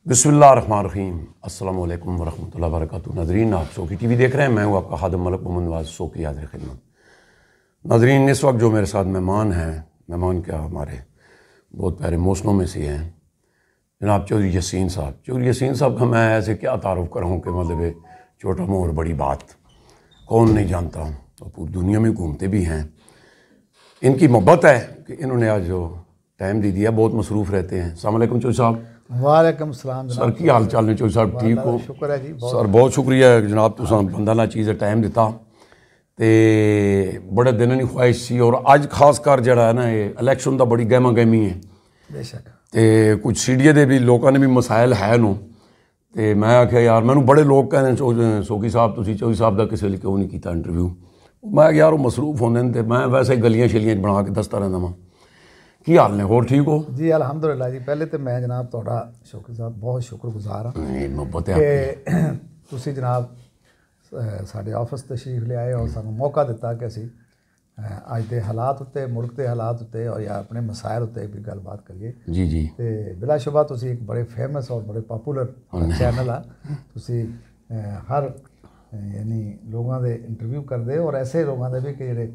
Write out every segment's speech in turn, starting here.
बिस्मिल्लाहिर्रहमानिर्रहीम। अस्सलाम वालेकुम वरहमतुल्लाहि वबरकातुहू। नाज़रीन, आप शौकी टीवी देख रहे हैं। मैं हूँ आपका खादिम मलिक मोहम्मद नवाज़ शौकी हाज़िर खिदमत। नाज़रीन, इस वक्त जो मेरे साथ मेहमान हैं, मेहमान क्या हमारे बहुत प्यारे मौसमों में से हैं, जनाब चौधरी यासीन साहब। चौधरी यासीन साहब का मैं ऐसे क्या तारुफ़ कराऊँ कि मतलब छोटा मुँह और बड़ी बात, कौन नहीं जानता, और पूरी दुनिया में घूमते भी हैं। इनकी मोहब्बत है कि इन्होंने आज जो टाइम दे दिया, बहुत मसरूफ़ रहते हैं। अस्सलाम वालेकुम चौधरी साहब। वालेकुम सलाम सर की हाल चाल ने चौधरी साहब? ठीक हो? शुक्र है जी। सर बहुत शुक्रिया जनाब, तुसां बंदा ना चीज़ टाइम दिता ते बड़े दिन की ख्वाहिश सी। और अज खास कर जड़ा है ना, ये इलैक्शन का बड़ी गहमा गहमी है बेशक, ते कुछ सीडीए दे भी लोगों ने भी मसाइल है नो। ते मैं आख्या यार, मैनू बड़े लोग कहने शौकी साहब तुसी चौधरी साहब का किसी लिए क्यों नहीं किया इंटरव्यू। मैं यार वो मसरूफ होंदे ने, मैं वैसे गलियां शलियां बना के दसता रहता वहाँ। की हाल ने? होर ठीक हो जी? अल्हम्दुलिल्लाह जी। पहले तो मैं जनाब थोड़ा शौकी साहब बहुत शुक्रगुजार हाँ मुहब्बत कि तुसी जनाब साढ़े ऑफिस तशरीफ ले आए और सानू मौका दिता कि असी अज के हालात उत्ते, मुल्क के हालात उत्ते और या अपने मसाइल उत्ते भी गलबात करिए। जी जी। तो बिलाशुबा तुसी एक बड़े फेमस और बड़े पॉपुलर चैनल आ। तुसी हर यानी लोगों के इंटरव्यू करते और ऐसे लोगों के भी कि जेडे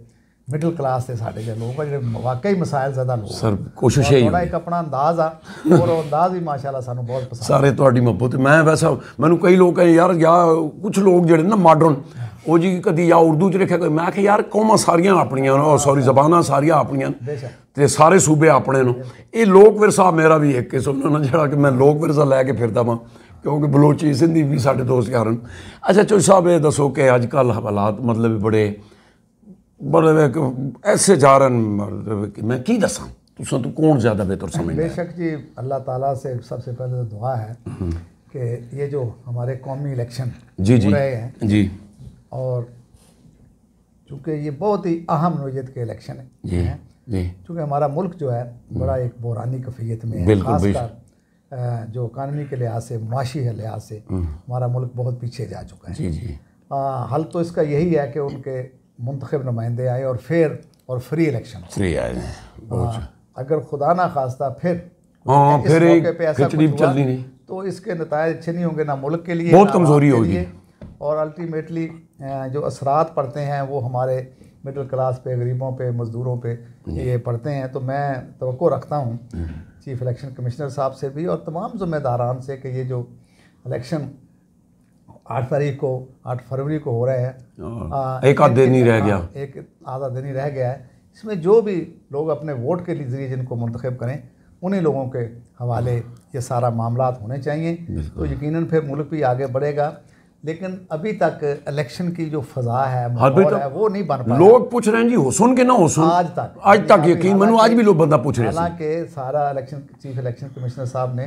मिडल क्लास के साढ़े जो लोग जो वाकई मसाइल ज़्यादा लोग सर कोशिश है थोड़ा एक अपना अंदाज आ, और अंदाज भी माशाल्लाह सानू बहुत पसंद सारे तुहाडी मोहब्बत। मैं वैसा मैनू कई लोग कहें यार या कुछ लोग जड़े ना मॉडर्न वो जी कभी या उर्दू च लिखा, मैं आखे यार कौमां सारियां अपनियां, सॉरी जबानां सारियां अपनियां ते सारे सूबे अपने नो। ये लोक विरसा मेरा भी एक किस्म ना जड़ा कि मैं लोक विरसा लैके फिरदा वां, क्योंकि बलोची सिंधी भी साढ़े दोस्त यार। अच्छा चौधरी साहब ये दसो कि अजकल हालात मतलब बड़े ऐसे जा रहे हैं कि मैं की दसा तुसां तो कौन ज़्यादा बेहतर समझ। बेशक जी, अल्लाह ताला से सबसे पहले तो दुआ है कि ये जो हमारे कौमी इलेक्शन हो रहे हैं जी, और चूँकि ये बहुत ही अहम नौयत के इलेक्शन है जी, चूँकि हमारा मुल्क जो है बड़ा एक बुरानी कफ़ियत में है, खासकर जो इकानमी के लिहाज से, मुआशी के लिहाज से हमारा मुल्क बहुत पीछे जा चुका है। जी जी। हल तो इसका यही है कि उनके मुंतखब नुमाइंदे आए और फेयर और फ्री इलेक्शन फ्री आए। अगर खुदा ना खास्ता फिर फिर मौके पे ऐसा खिचड़ी कुछ चलनी नहीं तो इसके नतायज अच्छे नहीं होंगे, ना मुल्क के लिए बहुत कमज़ोरी होगी, और अल्टीमेटली जो असरात पड़ते हैं वो हमारे मिडिल क्लास पे, गरीबों पे, मज़दूरों पे ये पड़ते हैं। तो मैं तवक्को रखता हूँ चीफ इलेक्शन कमिश्नर साहब से भी और तमाम ज़िम्मेदारान से कि ये जो इलेक्शन 8 तारीख को, 8 फरवरी को हो रहे हैं, एक आध दिन ही रह गया, एक आधा दिन ही रह गया है। इसमें जो भी लोग अपने वोट के ज़रिए जिनको मुंतखब करें उन्हीं लोगों के हवाले ये सारा मामलात होने चाहिए, तो यकीनन फिर मुल्क भी आगे बढ़ेगा। लेकिन अभी तक इलेक्शन की जो फ़ज़ा है, माहौल है, वो नहीं बन पाया। लोग पूछ रहे हैं जी हुसन के ना हुसन, आज तक यकीन मैंने आज भी लोग बंदा पूछ रहे हैं। हालांकि सारा इलेक्शन चीफ इलेक्शन कमिश्नर साहब ने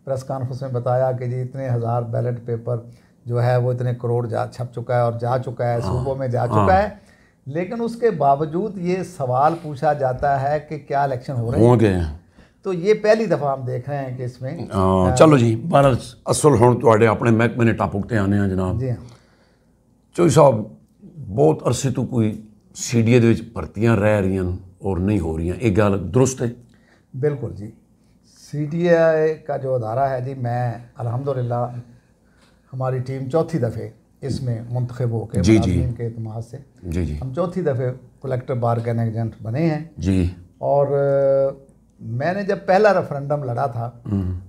प्रेस कॉन्फ्रेंस में बताया कि जी इतने हज़ार बैलेट पेपर जो है वो इतने करोड़ छप चुका है और जा चुका है, सूबों में जा चुका है। लेकिन उसके बावजूद ये सवाल पूछा जाता है कि क्या इलेक्शन हो रहे हैं। तो ये पहली दफ़ा हम देख रहे हैं कि इसमें चलो जी बार असल हुण तुहाडे अपने महकमे ने टॉपिक ते आने जनाब। जी हाँ चौधरी साहब, बहुत अरसे तो कोई सीडीए दे विच भर्तियां रह रही और नहीं हो रही, एक गल दुरुस्त है? बिल्कुल जी। सीडीए का जो अदारा है जी, मैं अल्हम्दुलिल्लाह हमारी टीम चौथी दफ़े इसमें मुंतखब हो के मुलाज़िमीन के इत्मीनान से जी हम चौथी दफ़े कलेक्टर बारगेन एजेंट बने हैं जी। और मैंने जब पहला रेफरेंडम लड़ा था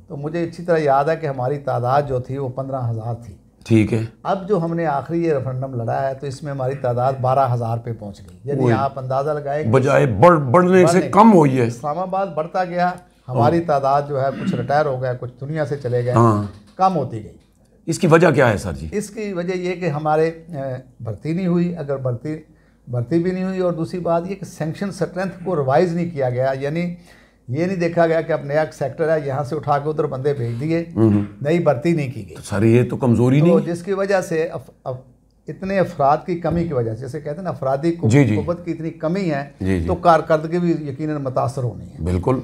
तो मुझे अच्छी तरह याद है कि हमारी तादाद जो थी वो 15,000 थी। ठीक है। अब जो हमने आखिरी ये रेफरेंडम लड़ा है तो इसमें हमारी तादाद 12,000 पे पहुंच गई। यानी आप अंदाज़ा लगाए बजाय बढ़ने से कम हुई है। इस्लामाबाद बढ़ता गया, हमारी तादाद जो है कुछ रिटायर हो गया, कुछ दुनिया से चले गए, कम होती गई। इसकी वजह क्या है सर जी? इसकी वजह ये कि हमारे भर्ती नहीं हुई, अगर भर्ती भी नहीं हुई, और दूसरी बात ये कि सैंक्शन स्ट्रेंथ को रिवाइज़ नहीं किया गया। यानी ये नहीं देखा गया कि अब नया सेक्टर है, यहाँ से उठा के उधर बंदे भेज दिए, नई भर्ती नहीं की गई। तो सर ये तो कमज़ोरी नहीं, जिसकी वजह से इतने अफराद की कमी की वजह से, जैसे कहते हैं ना अफरादी कुव्वत की इतनी कमी है तो कारकर्दगी भी यकीनन मुतासर होनी है। बिल्कुल।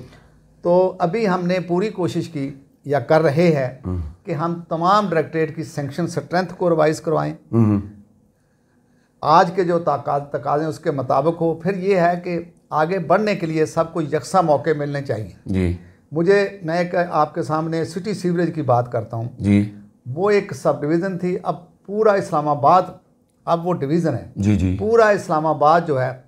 तो अभी हमने पूरी कोशिश की या कर रहे हैं कि हम तमाम डायरेक्टरेट की सैंक्शन स्ट्रेंथ को रिवाइज़ करवाएं, आज के जो तकाज़े उसके मुताबिक हो। फिर ये है कि आगे बढ़ने के लिए सबको यकसा मौके मिलने चाहिए जी। मुझे, मैं एक आपके सामने सिटी सीवरेज की बात करता हूँ जी। वो एक सब डिवीज़न थी, अब पूरा इस्लामाबाद, अब वो डिवीज़न है जी जी। पूरा इस्लामाबाद जो है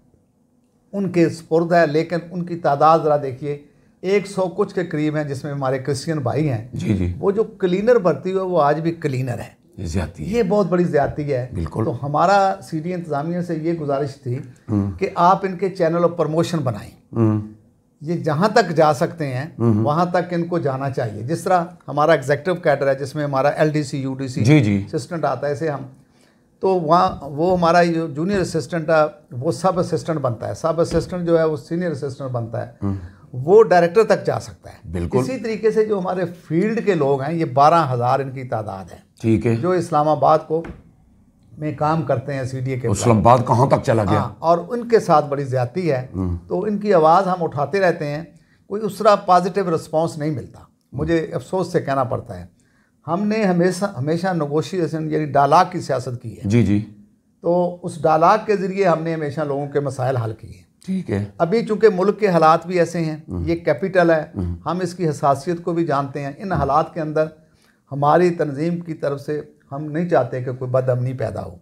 उनके स्पुर्द है, लेकिन उनकी तादाद ज़रा देखिए 100 कुछ के करीब हैं, जिसमें हमारे क्रिश्चियन भाई हैं। जी जी। वो जो क्लीनर भर्ती हुई वो आज भी क्लीनर है। ज्यादती है, ये बहुत बड़ी ज्यादती है। बिल्कुल। तो हमारा सीडी इंतजामिया से ये गुजारिश थी कि आप इनके चैनल और प्रमोशन बनाएं, ये जहाँ तक जा सकते हैं वहाँ तक इनको जाना चाहिए। जिस तरह हमारा एग्जेक्टिव कैडर है, जिसमें हमारा LDC UDC असिस्टेंट आता है, ऐसे हम तो वहाँ वो हमारा जो जूनियर असिस्टेंट है वो सब असिस्टेंट बनता है, सब असिस्टेंट जो है वो सीनियर असिस्टेंट बनता है, वो डायरेक्टर तक जा सकता है। बिल्कुल। इसी तरीके से जो हमारे फील्ड के लोग हैं, ये 12,000 इनकी तादाद है, ठीक है, जो इस्लामाबाद को में काम करते हैं CDA के। इस्लामाबाद कहाँ तक चला गया? और उनके साथ बड़ी ज्यादती है, तो इनकी आवाज़ हम उठाते रहते हैं, कोई उस तरह पॉजिटिव रिस्पॉन्स नहीं मिलता। मुझे अफसोस से कहना पड़ता है, हमने हमेशा नेगोशिएशन यानी डायलॉग की सियासत की है। जी जी। तो उस डायलॉग के ज़रिए हमने हमेशा लोगों के मसाइल हल किए। ठीक है। अभी चूंकि मुल्क के हालात भी ऐसे हैं, ये कैपिटल है, हम इसकी हसासियत को भी जानते हैं। इन हालात के अंदर हमारी तंजीम की तरफ से हम नहीं चाहते कि कोई बदअमनी पैदा हो,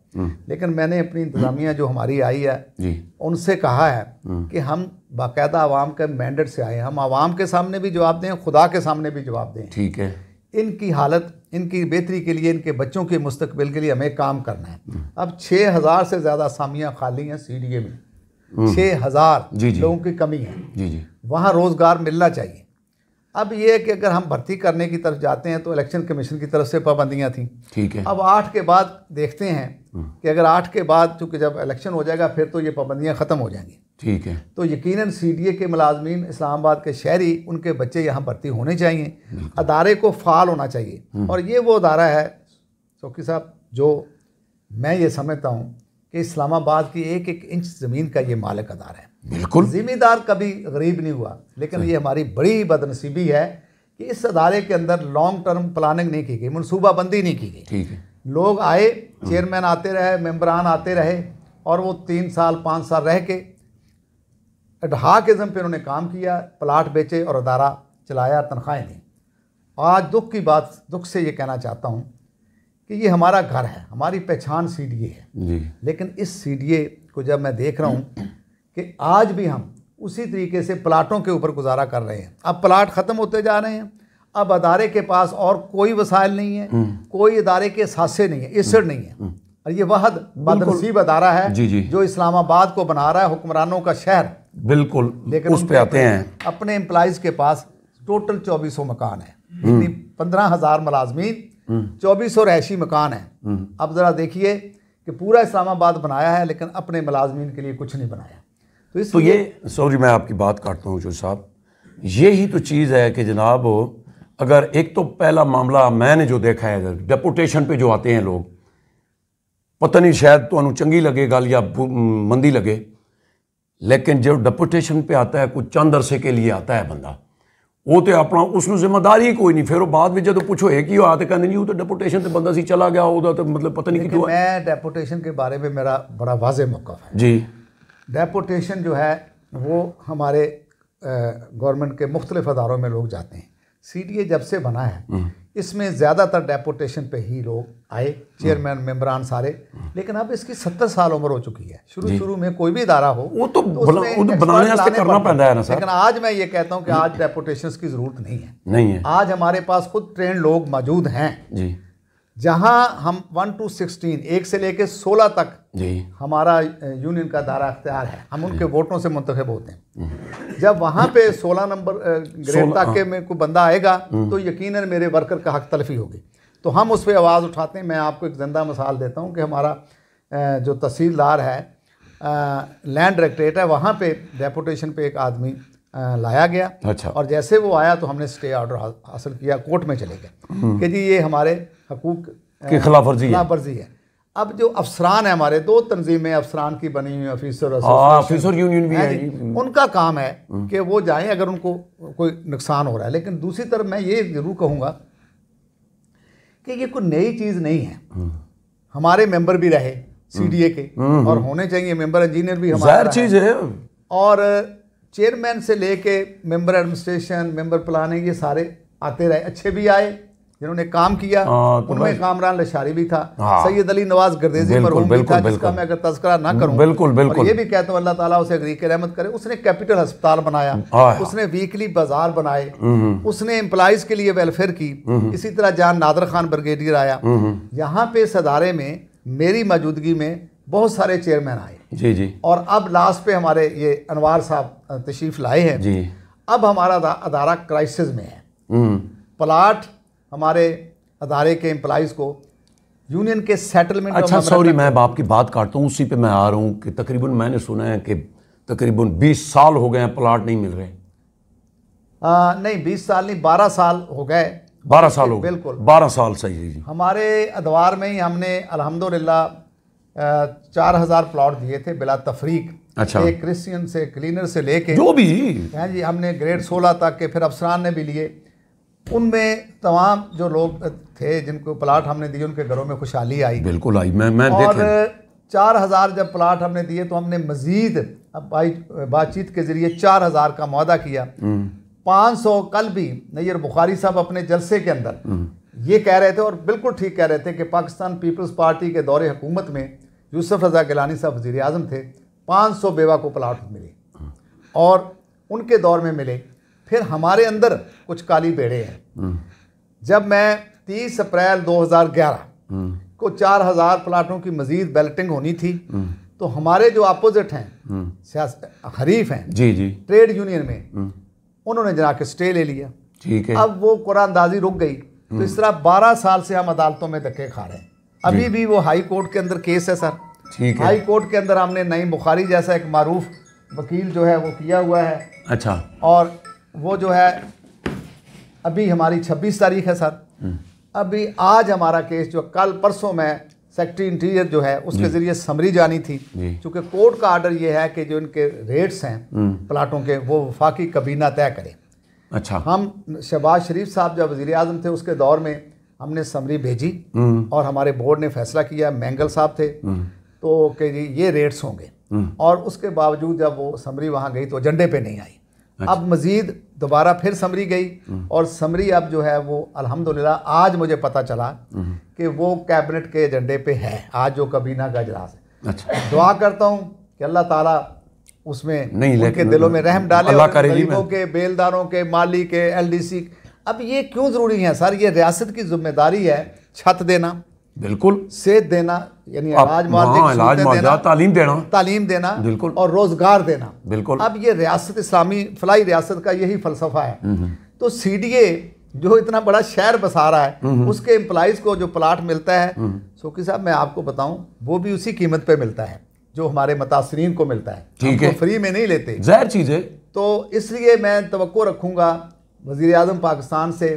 लेकिन मैंने अपनी इंतज़ामिया जो हमारी आई है जी, उनसे कहा है कि हम बाकायदा आवाम के मैंडेट से आए, हम आवाम के सामने भी जवाब दें, खुदा के सामने भी जवाब दें। ठीक है। इनकी हालत, इनकी बेहतरी के लिए, इनके बच्चों के मुस्तकबिल के लिए हमें काम करना है। अब 6,000 से ज़्यादा असामियाँ खाली हैं CDA में, 6,000 लोगों की कमी है। जी जी। वहाँ रोज़गार मिलना चाहिए। अब ये है कि अगर हम भर्ती करने की तरफ जाते हैं तो इलेक्शन कमीशन की तरफ से पाबंदियाँ थी। ठीक है। अब 8 के बाद देखते हैं कि अगर 8 के बाद, चूँकि जब इलेक्शन हो जाएगा फिर तो ये पाबंदियाँ ख़त्म हो जाएंगी। ठीक है। तो यकीनन CDA के मुलाजमीन, इस्लामाबाद के शहरी, उनके बच्चे यहाँ भर्ती होने चाहिए, अदारे को फ़ाल होना चाहिए। और ये वो अदारा है चौकी साहब जो मैं ये समझता हूँ कि इस्लामाबाद की एक एक इंच ज़मीन का ये मालिक अदारा है। बिल्कुल। ज़िम्मेदार कभी गरीब नहीं हुआ, लेकिन ये हमारी बड़ी बदनसीबी है कि इस अदारे के अंदर लॉन्ग टर्म प्लानिंग नहीं की गई, मनसूबाबंदी नहीं की गई। ठीक है। लोग आए, चेयरमैन आते रहे, मेंबरान आते रहे, और वो 3 साल 5 साल रह के एडहाकिज़म पे उन्होंने काम किया, प्लाट बेचे और अदारा चलाया, तनख्वाहें दी। आज दुख की बात, दुख से ये कहना चाहता हूँ कि ये हमारा घर है, हमारी पहचान CDA है जी। लेकिन इस CDA को जब मैं देख रहा हूँ कि आज भी हम उसी तरीके से प्लाटों के ऊपर गुजारा कर रहे हैं। अब प्लाट ख़त्म होते जा रहे हैं, अब अदारे के पास और कोई वसाइल नहीं है, कोई अदारे के सासे नहीं है, इसर नहीं है, और ये वहद बदनसीब अदारा है जी। जो इस्लामाबाद को बना रहा है हुक्मरानों का शहर। बिल्कुल। लेकिन उस पे आते हैं, अपने एम्प्लॉइज़ के पास टोटल 2400 मकान है, यानी 15,000 मुलाजमीन, 2400 रहायशी मकान है। अब ज़रा देखिए कि पूरा इस्लामाबाद बनाया है लेकिन अपने मुलाजमीन के लिए कुछ नहीं बनाया। तो ये, सॉरी मैं आपकी बात काटता हूँ जोशी साहब, यही तो चीज़ है कि जनाब, अगर एक तो पहला मामला मैंने जो देखा है, डेपुटेशन पे जो आते हैं लोग, पता नहीं शायद तो चंगी लगे गल या मंदी लगे, लेकिन जो डेपुटेशन पे आता है कुछ चंद अरसे के लिए आता है बंदा, वो तो अपना उसमें जिम्मेदारी ही कोई नहीं, फिर वो बाद में जो पूछो एक ही आते कहते नहीं वो तो डेपुटेशन से बंदा सी चला गया, वो तो मतलब पता नहीं क्यों। मैं डेपुटेशन के बारे में मेरा बड़ा वाज़ेह मौक़िफ़ है जी। डेपुटेशन जो है वो हमारे गवर्नमेंट के मुख्तलिफ अदारों में लोग जाते हैं। CDA जब से बना है इसमें ज़्यादातर डेपुटेशन पे ही लोग आए, चेयरमैन, मेंबरान सारे, लेकिन अब इसकी 70 साल उम्र हो चुकी है। शुरू में कोई भी इदारा हो वो तो बनाने से करना पड़ता है ना सर। लेकिन आज मैं ये कहता हूँ कि आज डेपुटेशन की ज़रूरत नहीं है। आज हमारे पास खुद ट्रेंड लोग मौजूद हैं जी, जहाँ हम 1 to 16, 1 से लेकर 16 तक जी हमारा यूनियन का दायरा अख्तियार है, हम उनके वोटों से मुंतखब होते हैं। जब वहाँ पे 16 नंबर ग्रेड तक के में कोई बंदा आएगा तो यकीनन मेरे वर्कर का हक तलफी होगी, तो हम उस पर आवाज़ उठाते हैं। मैं आपको एक ज़िंदा मिसाल देता हूँ कि हमारा जो तहसीलदार है, लैंड डायरेक्टरेट है, वहाँ पे डेपुटेशन पे एक आदमी लाया गया। अच्छा। और जैसे वो आया तो हमने स्टे ऑर्डर हासिल किया, कोर्ट में चले गए कि जी ये हमारे हकूक़ की खिलाफ वर्जी है। अब जो अफसरान है, हमारे 2 तंजीमें अफसरान की बनी हुई, ऑफिसर यूनियन भी है, उनका काम है कि वो जाएं अगर उनको कोई नुकसान हो रहा है। लेकिन दूसरी तरफ मैं ये ज़रूर कहूँगा कि ये कोई नई चीज़ नहीं है। हमारे मेंबर भी रहे CDA के और होने चाहिए, मेंबर इंजीनियर भी हमारा चीज़ है, और चेयरमैन से लेके मेंबर एडमिनिस्ट्रेशन, मेंबर प्लानिंग, ये सारे आते रहे, अच्छे भी आए जिन्होंने काम किया, उनमें कामरान लशारी भी था, सैयद अली नवाज गर्देजी मरहूम भी था, जिसका मैं अगर तज़किरा ना करूं, और ये भी कहता हूं अल्लाह ताला उसे अगरी के रहमत करे, उसने कैपिटल अस्पताल बनाया, उसने वीकली बाजार बनाए, उसने एम्प्लॉइज के लिए वेलफेयर की। इसी तरह जान नादर खान ब्रिगेडियर आया, यहाँ पे इस अदारे में मेरी मौजूदगी में बहुत सारे चेयरमैन आए जी जी, और अब लास्ट पे हमारे ये अनवार साहब तशरीफ लाए हैं जी। अब हमारा अदारा क्राइसिस में है। प्लाट हमारे अदारे के एम्प्लॉइज़ को यूनियन के सेटलमेंट। अच्छा सॉरी, मैं आपकी बात काटता हूँ, उसी पे मैं आ रहा हूँ कि तकरीबन मैंने सुना है कि तकरीबन 20 साल हो गए हैं प्लाट नहीं मिल रहे। नहीं 20 साल नहीं, 12 साल हो गए। 12 साल हो गए, बिल्कुल 12 साल सही जी। हमारे अदवार में ही हमने अल्हम्दुलिल्लाह 4000 प्लॉट दिए थे बिला तफरीक। अच्छा, एक क्रिश्चियन से, क्लीनर से लेके जो भी हैं जी, हमने ग्रेड 16 तक के, फिर अफसरान ने भी लिए। उनमें तमाम जो लोग थे जिनको प्लाट हमने दिए उनके घरों में खुशहाली आई, बिल्कुल आई। मैं और 4000 जब प्लाट हमने दिए तो हमने मजीद बातचीत के जरिए 4000 का मुआहदा किया। 500 कल भी नैयर बुखारी साहब अपने जलसे के अंदर ये कह रहे थे, और बिल्कुल ठीक कह रहे थे, कि पाकिस्तान पीपल्स पार्टी के दौरे हुकूमत में यूसुफ रज़ा गिलानी साहब वज़ीर आज़म थे, 500 बेवा को प्लाट मिले और उनके दौर में मिले। फिर हमारे अंदर कुछ काली बेड़े हैं। जब मैं 30 अप्रैल 2011 को 4000 प्लाटों की मजीद बैलेटिंग होनी थी, तो हमारे जो अपोजिट हैं, हरीफ हैं जी जी ट्रेड यूनियन में, उन्होंने जाके स्टे ले लिया। ठीक है, अब वो कुरानदाजी रुक गई। तो इस तरह 12 साल से हम अदालतों में धक्के खा रहे हैं। अभी भी वो हाई कोर्ट के अंदर केस है सर। ठीक है, हाई कोर्ट के अंदर हमने नईम बुखारी जैसा एक मारूफ वकील जो है वो किया हुआ है। अच्छा, और वो जो है अभी हमारी 26 तारीख है सर। अभी आज हमारा केस जो कल परसों में सेक्रेटरी इंटीरियर जो है उसके ज़रिए समरी जानी थी, क्योंकि कोर्ट का आर्डर ये है कि जो इनके रेट्स हैं प्लाटों के वो वफाकी कबीना तय करे। अच्छा, हम शहबाज शरीफ साहब जब वज़ीर आज़म थे उसके दौर में हमने समरी भेजी और हमारे बोर्ड ने फैसला किया, मैंगल साहब थे, तो कि जी ये रेट्स होंगे, और उसके बावजूद जब वो समरी वहाँ गई तो एजेंडे पे नहीं आई। अच्छा। अब मज़ीद दोबारा फिर समरी गई, और समरी अब जो है वो अल्हम्दुलिल्लाह आज मुझे पता चला कि वो कैबिनेट के एजेंडे पे है, आज जो कबीना का इजलास है। अच्छा, दुआ करता हूँ कि अल्लाह ताला उसमें उनके दिलों में रहम डाले, और गरीबों के, बेलदारों के, माली के, LDC। अब ये क्यों ज़रूरी है सर? ये रियासत की जिम्मेदारी है छत देना, बिल्कुल सेहत देना, यानी तालीम देना बिल्कुल, और रोजगार देना बिल्कुल। अब ये रियासत इस्लामी फलाही रियासत का यही फलसफा है। तो CDA जो इतना बड़ा शहर बसा रहा है, उसके एम्प्लॉइज को जो प्लाट मिलता है, सोकी साहब मैं आपको बताऊं, वो भी उसी कीमत पे मिलता है जो हमारे मुतासरीन को मिलता है। ठीक है, फ्री में नहीं लेते, ज़ाहिर चीज़ है। तो इसलिए मैं तवक्को रखूँगा वज़ीर आज़म पाकिस्तान से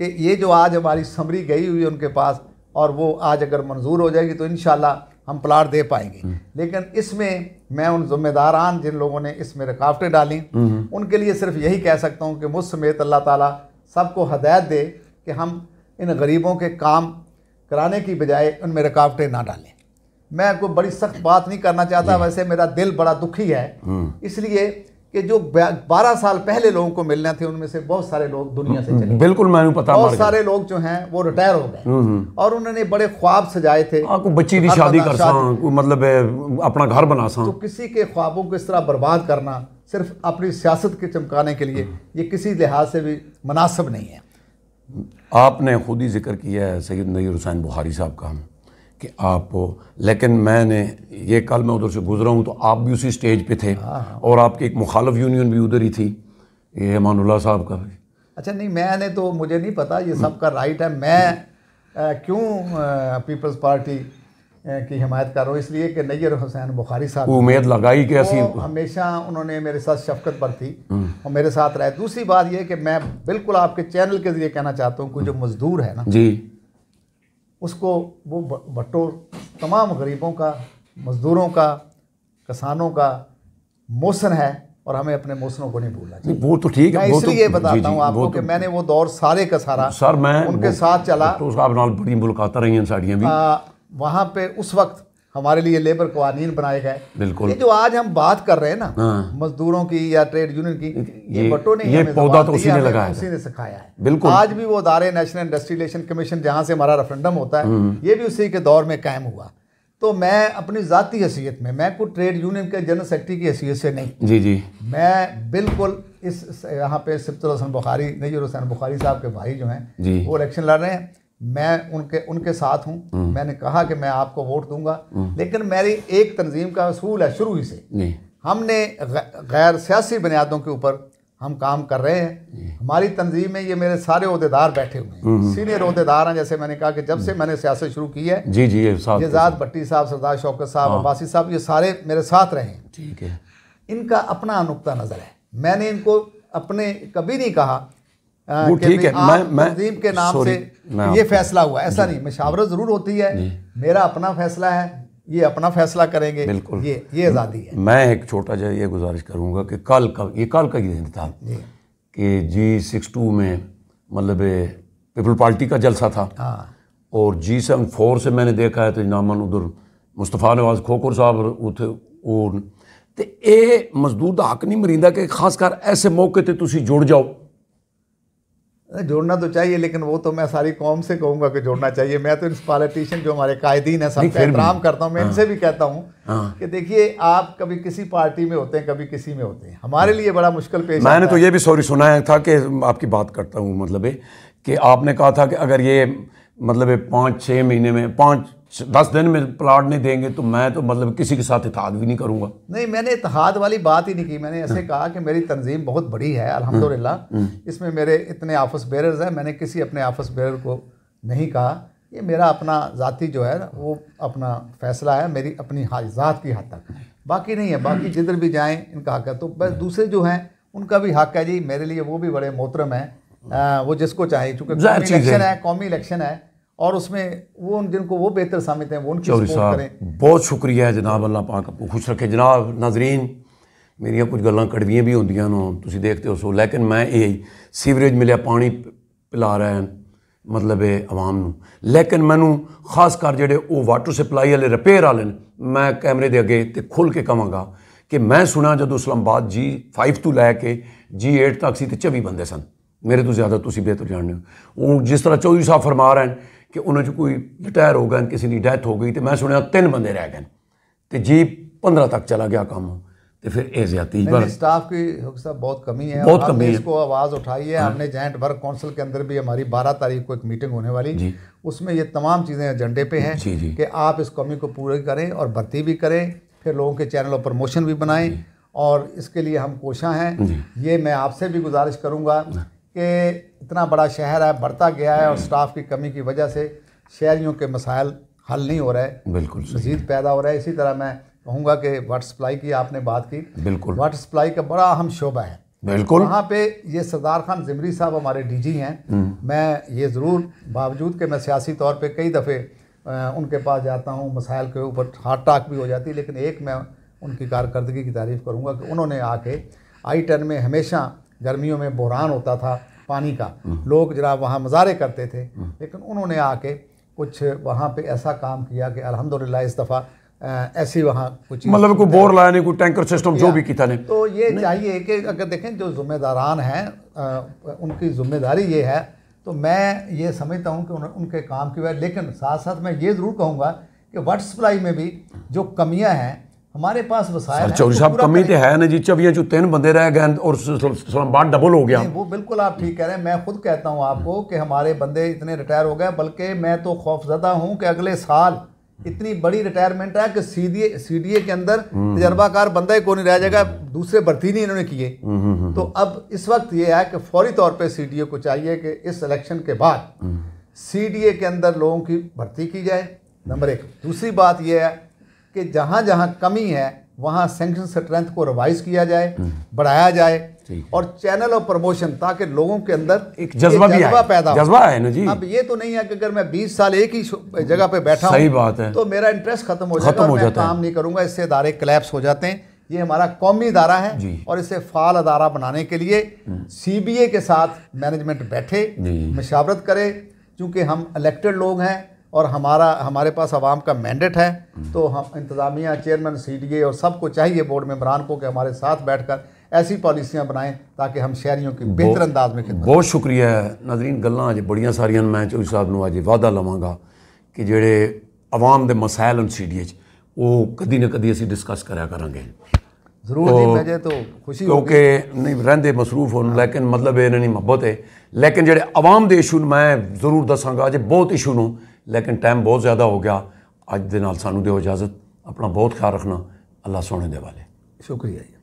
कि ये जो आज हमारी समरी गई हुई है उनके पास, और वो आज अगर मंजूर हो जाएगी तो इंशाल्लाह हम प्लाट दे पाएंगे। लेकिन इसमें मैं उन ज़िम्मेदारान जिन लोगों ने इसमें रुकावटें डाली उनके लिए सिर्फ यही कह सकता हूँ कि मुझ समेत अल्लाह ताला सबको हदायत दे कि हम इन गरीबों के काम कराने की बजाय उनमें रुकावटें ना डालें। मैं कोई बड़ी सख्त बात नहीं करना चाहता, वैसे मेरा दिल बड़ा दुखी है, इसलिए कि जो 12 साल पहले लोगों को मिलने थे उनमें से बहुत सारे लोग दुनिया से चले। बिल्कुल, मैंने पता, बहुत सारे लोग जो हैं वो रिटायर हो गए, और उन्होंने बड़े ख्वाब सजाए थे, कोई बच्ची की शादी कर सा, मतलब अपना घर बना सा। तो किसी के ख्वाबों को इस तरह बर्बाद करना सिर्फ अपनी सियासत के चमकाने के लिए, ये किसी लिहाज से भी मुनासिब नहीं है। आपने खुद ही जिक्र किया है सैयद नईर हुसैन बुखारी साहब का कि आप, लेकिन मैंने ये कल मैं उधर से गुजरा हूँ तो आप भी उसी स्टेज पे थे, और आपकी एक मुखालफ यूनियन भी उधर ही थी, ये अमानुल्लाह साहब का भी। अच्छा, नहीं मैंने तो, मुझे नहीं पता, ये सबका राइट है। मैं क्यों पीपल्स पार्टी की हिमायत कर रहा हूँ, इसलिए कि नैयर हुसैन बुखारी साहब उम्मीद लगाई कि ऐसी हमेशा उन्होंने मेरे साथ शफकत बरती और मेरे साथ रहे। दूसरी बात ये कि मैं बिल्कुल आपके चैनल के जरिए कहना चाहता हूँ, कोई जो मजदूर है ना जी, उसको वो भट्टो तमाम गरीबों का, मज़दूरों का, किसानों का मौसन है, और हमें अपने मौसनों को नहीं भूलना चाहिए। वो तो ठीक है, मैं इसलिए बताता हूँ आपको कि मैंने वो दौर सारे का सारा सर मैं उनके साथ चला, तो उसका आप नाल बड़ी मुलाकात रही हैं साड़ियाँ भी वहाँ पे। उस वक्त हमारे लिए लेबर कवानीन बनाए गए। बिल्कुल। ये जो आज हम बात कर रहे हैं ना मजदूरों की या ट्रेड यूनियन की, ये भुट्टो ने ये पौधा तो उसी ने लगाया, उसी ने सिखाया है। बिल्कुल। आज भी वो इदारे नेशनल इंडस्ट्रियलाइजेशन कमीशन जहाँ से हमारा रेफरेंडम होता है, ये भी उसी के दौर में कायम हुआ। तो मैं अपनी ज़ाती हैसियत में, मैं कोई ट्रेड यूनियन के जनरल सेक्रेटरी की हैसियत से नहीं, जी जी, मैं बिल्कुल इस यहाँ पे सिब्तुल हसन बुखारी, नज़ीर हुसैन बुखारी साहब के भाई जो हैं वो इलेक्शन लड़ रहे हैं, मैं उनके साथ हूँ। मैंने कहा कि मैं आपको वोट दूंगा, लेकिन मेरी एक तंजीम का असूल है शुरू ही से, हमने गैर सियासी बुनियादों के ऊपर हम काम कर रहे हैं। हमारी तंजीम में ये मेरे सारे ओहदेदार बैठे हुए हैं, सीनियर ओहदेदार हैं। जैसे मैंने कहा कि जब से मैंने सियासत शुरू की है, जी जी, ये ज़ाद भट्टी साहब, सरदार शौकत साहब, अब्बासी साहब, ये सारे मेरे साथ रहे हैं। ठीक है। इनका अपना नुक्ता नज़र है, मैंने इनको अपने कभी नहीं कहा वो ठीक है, मैं तंजीम के नाम से ये फैसला हुआ, ऐसा नहीं। मशावरत ज़रूर होती है, मेरा अपना फैसला है, ये अपना फैसला करेंगे। बिल्कुल, ये आज़ादी है। मैं एक छोटा सा ये गुजारिश करूँगा कि कल का ही दिन था कि G62 में मतलब पीपल पार्टी का जलसा था, और G74 से मैंने देखा है तो नामन उधर मुस्तफ़ा नवाज खोखर साहब उथे और तो ये मजदूर का हक नहीं मरींदा कि खासकर ऐसे मौके पर तुसी जुड़ जाओ। जोड़ना तो चाहिए, लेकिन वो तो मैं सारी कौम से कहूँगा कि जोड़ना चाहिए। मैं तो इन पॉलिटिशियन जो हमारे कायदीन है सबका एहतराम करता हूँ, मैं इनसे भी कहता हूँ कि देखिए आप कभी किसी पार्टी में होते हैं, कभी किसी में होते हैं, हमारे लिए बड़ा मुश्किल पेश आता है। मैंने तो ये भी सॉरी सुनाया था कि आपकी बात करता हूँ, मतलब कि आपने कहा था कि अगर ये मतलब 5-6 महीने में 5-10 दिन में प्लाट नहीं देंगे तो मैं तो मतलब किसी के साथ इत्तेहाद भी नहीं करूँगा। नहीं, मैंने इत्तेहाद वाली बात ही नहीं की। मैंने ऐसे कहा कि मेरी तंजीम बहुत बड़ी है अल्हम्दुलिल्लाह, इसमें मेरे इतने ऑफिस बेयरर्स हैं। मैंने किसी अपने ऑफिस बेयरर को नहीं कहा, ये मेरा अपना ज़ाती जो है वो अपना फ़ैसला है, मेरी अपनी ज़ात की हद तक, बाकी नहीं है। बाकी जिधर भी जाएँ इनका हक है। तो बस दूसरे जो हैं उनका भी हक है जी, मेरे लिए वो भी बड़े मोहतरम हैं, वो जिसको चाहे, चूँकि कौमी इलेक्शन है और उसमें वो जिनको वो बेहतर समझते हैं वो उनकी सपोर्ट करें। बहुत शुक्रिया है जनाब, अल्लाह पाक आपको खुश रखे। जनाब नाजरीन, मेरिया कुछ गल्लां कड़वियाँ भी होंदियां नो, तुसीं देखते हो सो, लेकिन मैं यही सीवरेज मिलिया पानी पिला रहा है मतलब आवाम नूं, लेकिन मैनू खास कर जेडे वो वाटर सप्लाई वाले रिपेयर वाले मैं कैमरे दे अगे ते खुल के कहांगा कि मैं सुना जदों इस्लामाबाद G5 तो लैके G8 तक सी ते 24 बंदे सन, मेरे तो ज़्यादा तुसीं बेहतर जानते हो। वो जिस तरह चौधरी साहब फरमा रहे हैं कि उन्होंने कोई रिटायर हो गए, किसी की डेथ हो गई, तो मैं सुनिया 3 बंदे रह गए, तो G15 तक चला गया काम, तो फिर ये ज्यादती स्टाफ की साहब बहुत कमी है, बहुत कमी है। इसको आवाज़ उठाई है। हमने जॉइंट वर्क काउंसिल के अंदर भी हमारी 12 तारीख को एक मीटिंग होने वाली, उसमें ये तमाम चीज़ें एजेंडे पे हैं कि आप इस कमी को पूरी करें और भर्ती भी करें, फिर लोगों के चैनलों पर प्रमोशन भी बनाएं, और इसके लिए हम कोशां हैं। ये मैं आपसे भी गुजारिश करूँगा कि इतना बड़ा शहर है, बढ़ता गया है, और स्टाफ की कमी की वजह से शहरियों के मसाइल हल नहीं हो रहा है, बिल्कुल मज़ीद पैदा हो रहा है। इसी तरह मैं कहूँगा कि वाटर सप्लाई की आपने बात की, बिल्कुल वाटर सप्लाई का बड़ा अहम शोबा है, बिल्कुल। वहाँ पे ये सरदार खान ज़िमरी साहब हमारे DG हैं। मैं ये ज़रूर, बावजूद कि मैं सियासी तौर पे कई दफ़े उनके पास जाता हूँ, मसाइल के ऊपर हार्ट टाक भी हो जाती है, लेकिन एक मैं उनकी कारकर्दगी की तारीफ़ करूँगा कि उन्होंने आके I-10 में हमेशा गर्मियों में बहरान होता था पानी का, लोग जनाब वहाँ मज़ारे करते थे, लेकिन उन्होंने आके कुछ वहाँ पे ऐसा काम किया कि अल्हम्दुलिल्लाह इस दफ़ा ऐसी वहाँ कुछ मतलब कोई बोर लाया नहीं, कोई टैंकर सिस्टम जो भी किया नहीं। तो ये चाहिए कि अगर देखें जो ज़िम्मेदारान हैं उनकी ज़िम्मेदारी ये है, तो मैं ये समझता हूँ कि उनके काम की वजह, लेकिन साथ साथ मैं ये ज़रूर कहूँगा कि वाटर सप्लाई में भी जो कमियाँ हैं, हमारे पास वसाइल चौधरी साहब कमी तो है ना जी, 3 बंदे रह गए और इस्लामाबाद डबल हो गया। वो बिल्कुल आप ठीक कह रहे हैं। मैं खुद कहता हूँ आपको कि हमारे बंदे इतने रिटायर हो गए, बल्कि मैं तो खौफजदा हूँ कि अगले साल इतनी बड़ी रिटायरमेंट है कि CDA के अंदर तजर्बाकार बंदा ही कोई नहीं रह जाएगा, दूसरे भर्ती नहीं इन्होंने किए। तो अब इस वक्त ये है कि फौरी तौर पे CDA को चाहिए कि इस इलेक्शन के बाद CDA के अंदर लोगों की भर्ती की जाए, नंबर 1। दूसरी बात यह है कि जहाँ जहाँ कमी है वहाँ सैंक्शन स्ट्रेंथ को रिवाइज किया जाए, बढ़ाया जाए, और चैनल और प्रमोशन, ताकि लोगों के अंदर एक जज्बा पैदा हो। जज्बा है ना जी। अब ये तो नहीं है कि अगर मैं 20 साल एक ही जगह पे बैठा सही बात है, तो मेरा इंटरेस्ट खत्म हो जाएगा और मैं काम नहीं करूंगा, इससे इदारे कोलैप्स हो जाते हैं। ये हमारा कौमी इदारा है और इसे फाल अदारा बनाने के लिए CBA के साथ मैनेजमेंट बैठे, मशावरत करे, क्योंकि हम इलेक्टेड लोग हैं और हमारे पास आवाम का मैंडेट है, तो हम इंतज़ामिया, चेयरमैन, CDA और सबको चाहिए, बोर्ड मेंबरान को, कि हमारे साथ बैठकर ऐसी पॉलिसियाँ बनाएं ताकि हम शहरियों की बेहतर अंदाज में खिदमत। बहुत शुक्रिया नाज़रीन, गल्लां अज बड़ियां सारियां, मैं चौधरी साहब नूं अज वादा लवांगा कि जेड़े आवाम दे मसाइल हैं CDA च, वो कदी ना कदी असीं डिस्कस करा करांगे जरूर जी। मुझे तो खुशी क्योंकि नहीं रहिंदे मसरूफ होन, लेकिन मतलब ये नहीं मोहब्बत है, लेकिन जेड़े आवाम दे इशू मैं जरूर दसांगा। अजे बहुत इशू नूं, लेकिन टाइम बहुत ज़्यादा हो गया। अज दे नाल सानू दिओ इजाज़त, अपना बहुत ख्याल रखना, अल्लाह सोने दे वाले। शुक्रिया जी।